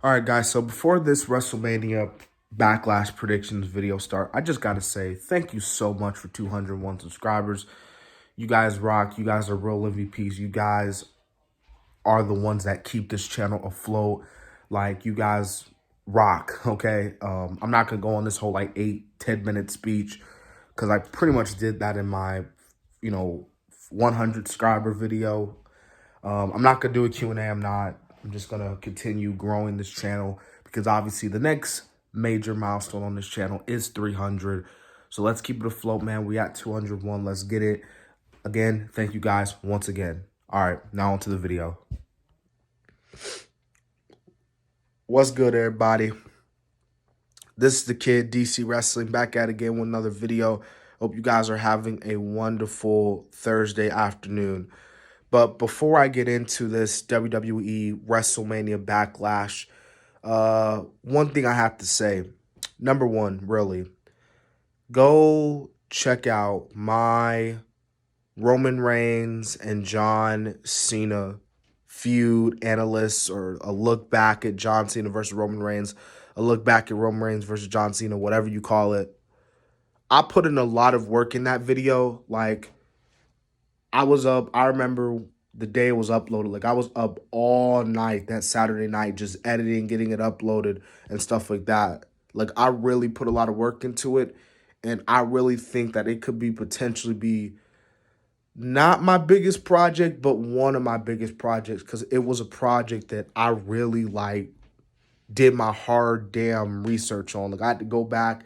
All right, guys. So before this WrestleMania Backlash predictions video start, I just got to say thank you so much for 201 subscribers. You guys rock. You guys are real MVPs. You guys are the ones that keep this channel afloat. Like, you guys rock, okay? I'm not going to go on this whole, 8-10 minute speech because I pretty much did that in my, 100 subscriber video. I'm not going to do a Q&A. I'm just going to continue growing this channel because obviously the next major milestone on this channel is 300. So let's keep it afloat, man. We at 201. Let's get it. Again, thank you guys once again. All right, now on to the video. What's good, everybody? This is the kid, DC Wrestling, back at it again with another video. Hope you guys are having a wonderful Thursday afternoon. But before I get into this WWE WrestleMania Backlash, one thing I have to say, number one, really, go check out my Roman Reigns and John Cena feud analysts, or a look back at John Cena versus Roman Reigns, a look back at Roman Reigns versus John Cena, whatever you call it. I put in a lot of work in that video. Like, I remember the day it was uploaded. Like, I was up all night that Saturday night just editing, getting it uploaded and stuff like that. Like, I really put a lot of work into it, and I really think that it could be potentially be not my biggest project, but one of my biggest projects, because it was a project that I really, did my hard damn research on. Like, I had to go back,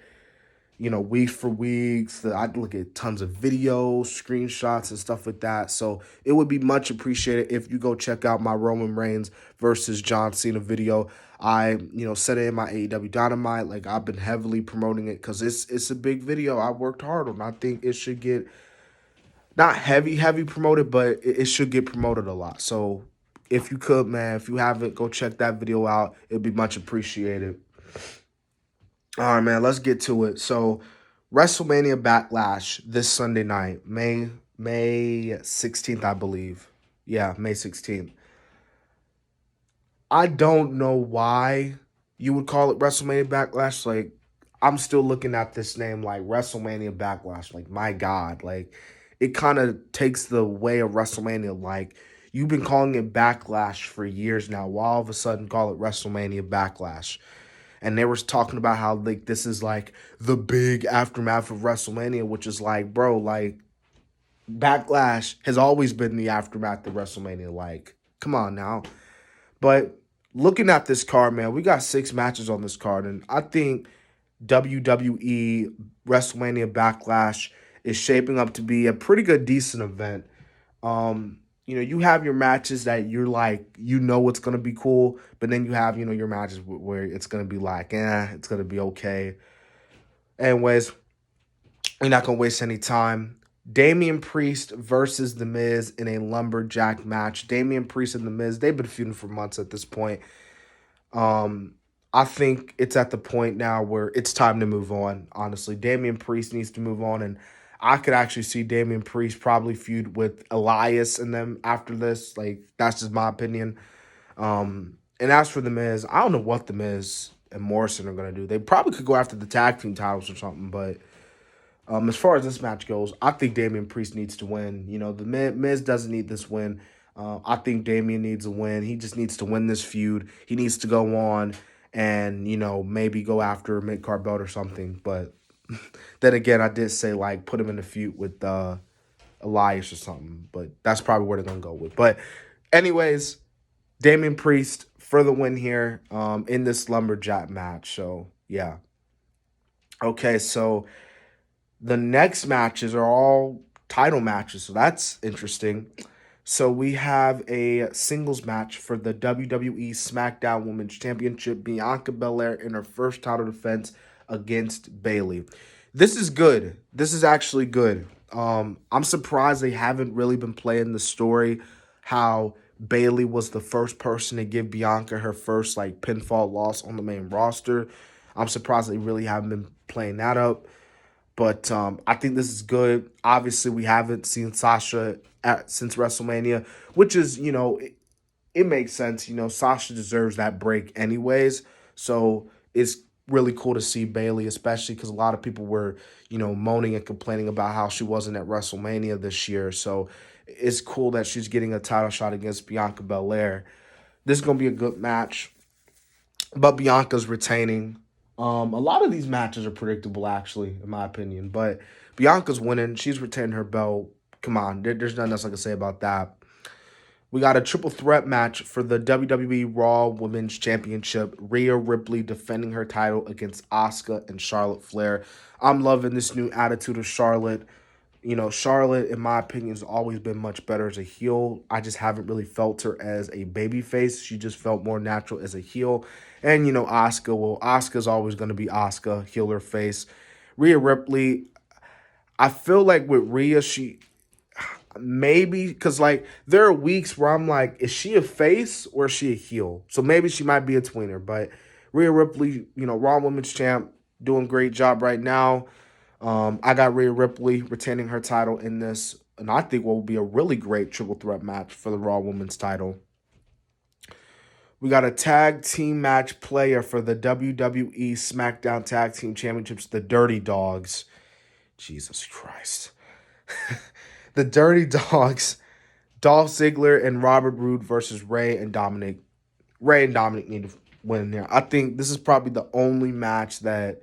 weeks for weeks. I'd look at tons of videos, screenshots, and stuff like that. So it would be much appreciated if you go check out my Roman Reigns versus John Cena video. I, said it in my AEW Dynamite. Like, I've been heavily promoting it because it's a big video. I worked hard on. I think it should get not heavy promoted, but it should get promoted a lot. So if you could, man, if you haven't, go check that video out. It'd be much appreciated. All right, man, let's get to it. So, WrestleMania Backlash this Sunday night, May 16th, I believe. Yeah, May 16th. I don't know why you would call it WrestleMania Backlash. Like, I'm still looking at this name like WrestleMania Backlash. Like, my God, like, it kind of takes the way of WrestleMania. Like, you've been calling it Backlash for years now. Why all of a sudden call it WrestleMania Backlash? And they were talking about how, like, this is, like, the big aftermath of WrestleMania, which is, like, bro, like, Backlash has always been the aftermath of WrestleMania. Like, come on now. But looking at this card, man, we got 6 matches on this card. And I think WWE WrestleMania Backlash is shaping up to be a pretty good, decent event. You have your matches that you're like, it's going to be cool, but then you have, your matches where it's going to be like, it's going to be okay. Anyways, we're not going to waste any time. Damian Priest versus The Miz in a lumberjack match. Damian Priest and The Miz, they've been feuding for months at this point. I think it's at the point now where it's time to move on, honestly. Damian Priest needs to move on, and I could actually see Damian Priest probably feud with Elias and them after this. Like, that's just my opinion. And as for The Miz, I don't know what The Miz and Morrison are going to do. They probably could go after the tag team titles or something, but as far as this match goes, I think Damian Priest needs to win. The Miz doesn't need this win. I think Damian needs a win. He just needs to win this feud. He needs to go on and, maybe go after a mid-card belt or something. But then again, I did say, like, put him in a feud with Elias or something. But that's probably where they're going to go with. But anyways, Damian Priest for the win here in this lumberjack match. So, yeah. Okay, so the next matches are all title matches. So that's interesting. So we have a singles match for the WWE SmackDown Women's Championship. Bianca Belair in her first title defense against Bayley. This is good. This is actually good. I'm surprised they haven't really been playing the story how Bayley was the first person to give Bianca her first, like, pinfall loss on the main roster. I'm surprised they really haven't been playing that up. But I think this is good. Obviously, we haven't seen Sasha since WrestleMania, which is, it makes sense. You know, Sasha deserves that break anyways. So it's really cool to see Bayley, especially because a lot of people were, you know, moaning and complaining about how she wasn't at WrestleMania this year. So it's cool that she's getting a title shot against Bianca Belair. This is going to be a good match, but Bianca's retaining. A lot of these matches are predictable, actually, in my opinion. But Bianca's winning. She's retaining her belt. Come on, there's nothing else I can say about that. We got a triple threat match for the WWE Raw Women's Championship. Rhea Ripley defending her title against Asuka and Charlotte Flair. I'm loving this new attitude of Charlotte. You know, Charlotte, in my opinion, has always been much better as a heel. I just haven't really felt her as a babyface. She just felt more natural as a heel. And, you know, Asuka, well, Asuka's always going to be Asuka, heel or face. Rhea Ripley, I feel like with Rhea, she maybe, because like there are weeks where I'm like, is she a face or is she a heel? So maybe she might be a tweener. But Rhea Ripley, you know, Raw Women's Champ, doing a great job right now. I got Rhea Ripley retaining her title in this, and I think what will be a really great triple threat match for the Raw Women's title. We got a tag team match player for the WWE SmackDown Tag Team Championships, the Dirty Dogs. Jesus Christ. The Dirty Dogs, Dolph Ziggler and Robert Roode versus Ray and Dominic. Ray and Dominic need to win here. I think this is probably the only match that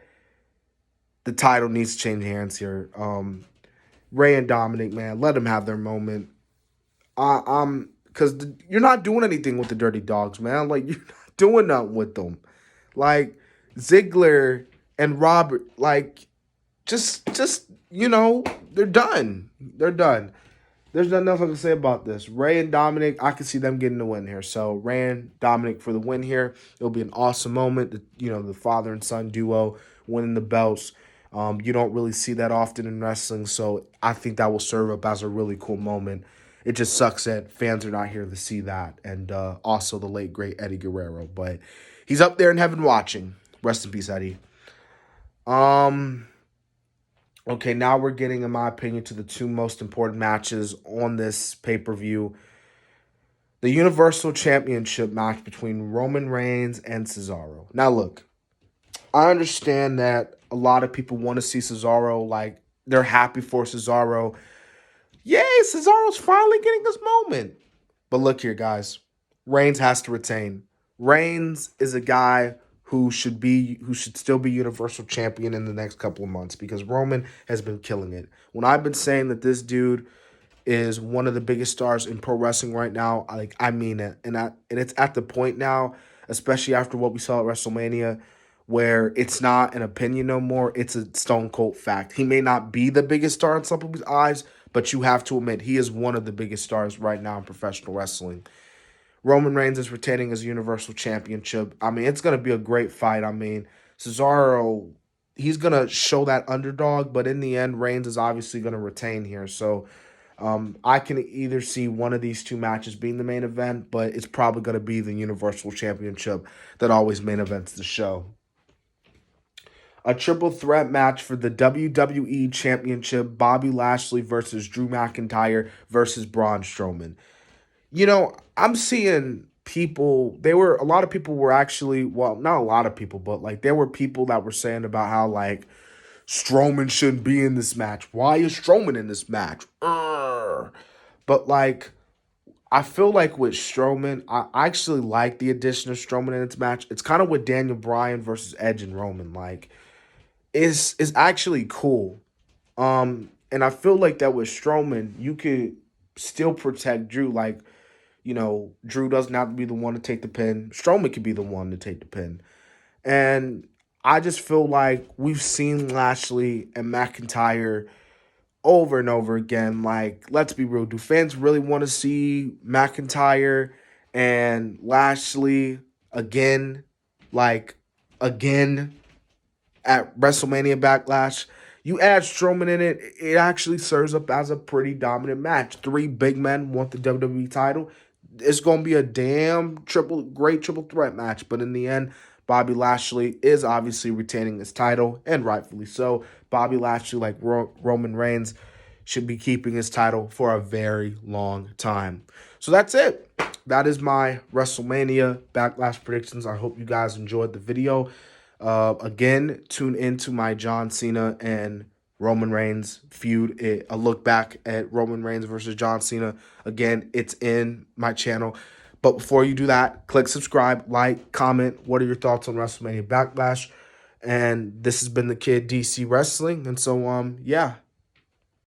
the title needs to change hands here. Ray and Dominic, man, let them have their moment. Because you're not doing anything with the Dirty Dogs, man. Like, you're not doing nothing with them. Like, Ziggler and Robert, like, just you know, they're done. They're done. There's nothing else I can say about this. Ray and Dominic, I can see them getting the win here. So Ray and Dominic for the win here. It'll be an awesome moment. You know, the father and son duo winning the belts. You don't really see that often in wrestling, so I think that will serve up as a really cool moment. It just sucks that fans are not here to see that, and also the late, great Eddie Guerrero. But he's up there in heaven watching. Rest in peace, Eddie. Okay, now we're getting, in my opinion, to the two most important matches on this pay-per-view. The Universal Championship match between Roman Reigns and Cesaro. Now, look, I understand that a lot of people want to see Cesaro, like, they're happy for Cesaro. Yay, Cesaro's finally getting his moment. But look here, guys. Reigns has to retain. Reigns is a guy who should still be Universal Champion in the next couple of months because Roman has been killing it. When I've been saying that this dude is one of the biggest stars in pro wrestling right now, I mean it. And it's at the point now, especially after what we saw at WrestleMania, where it's not an opinion no more. It's a stone cold fact. He may not be the biggest star in some people's eyes, but you have to admit he is one of the biggest stars right now in professional wrestling. Roman Reigns is retaining his Universal Championship. I mean, it's going to be a great fight. I mean, Cesaro, he's going to show that underdog, but in the end, Reigns is obviously going to retain here. So I can either see one of these two matches being the main event, but it's probably going to be the Universal Championship that always main events the show. A triple threat match for the WWE Championship, Bobby Lashley versus Drew McIntyre versus Braun Strowman. You know, I'm seeing people, a lot of people were actually, well, not a lot of people, but like there were people that were saying about how like Strowman shouldn't be in this match. Why is Strowman in this match? But like, I feel like with Strowman, I actually like the addition of Strowman in this match. It's kind of with Daniel Bryan versus Edge and Roman. Like, is actually cool. And I feel like that with Strowman, you could still protect Drew. Like, you know, Drew doesn't have to be the one to take the pin. Strowman could be the one to take the pin. And I just feel like we've seen Lashley and McIntyre over and over again. Like, let's be real. Do fans really want to see McIntyre and Lashley again? Like, again at WrestleMania Backlash? You add Strowman in it, it actually serves up as a pretty dominant match. Three big men want the WWE title. It's going to be a damn great triple threat match. But in the end, Bobby Lashley is obviously retaining his title, and rightfully so. Bobby Lashley, like Roman Reigns, should be keeping his title for a very long time. So that's it. that is my WrestleMania Backlash predictions. I hope you guys enjoyed the video. Again, tune into my John Cena and Roman Reigns feud. A look back at Roman Reigns versus John Cena. Again, it's in my channel. But before you do that, click subscribe, like, comment. What are your thoughts on WrestleMania Backlash? And this has been the Kid DC Wrestling. And so, yeah.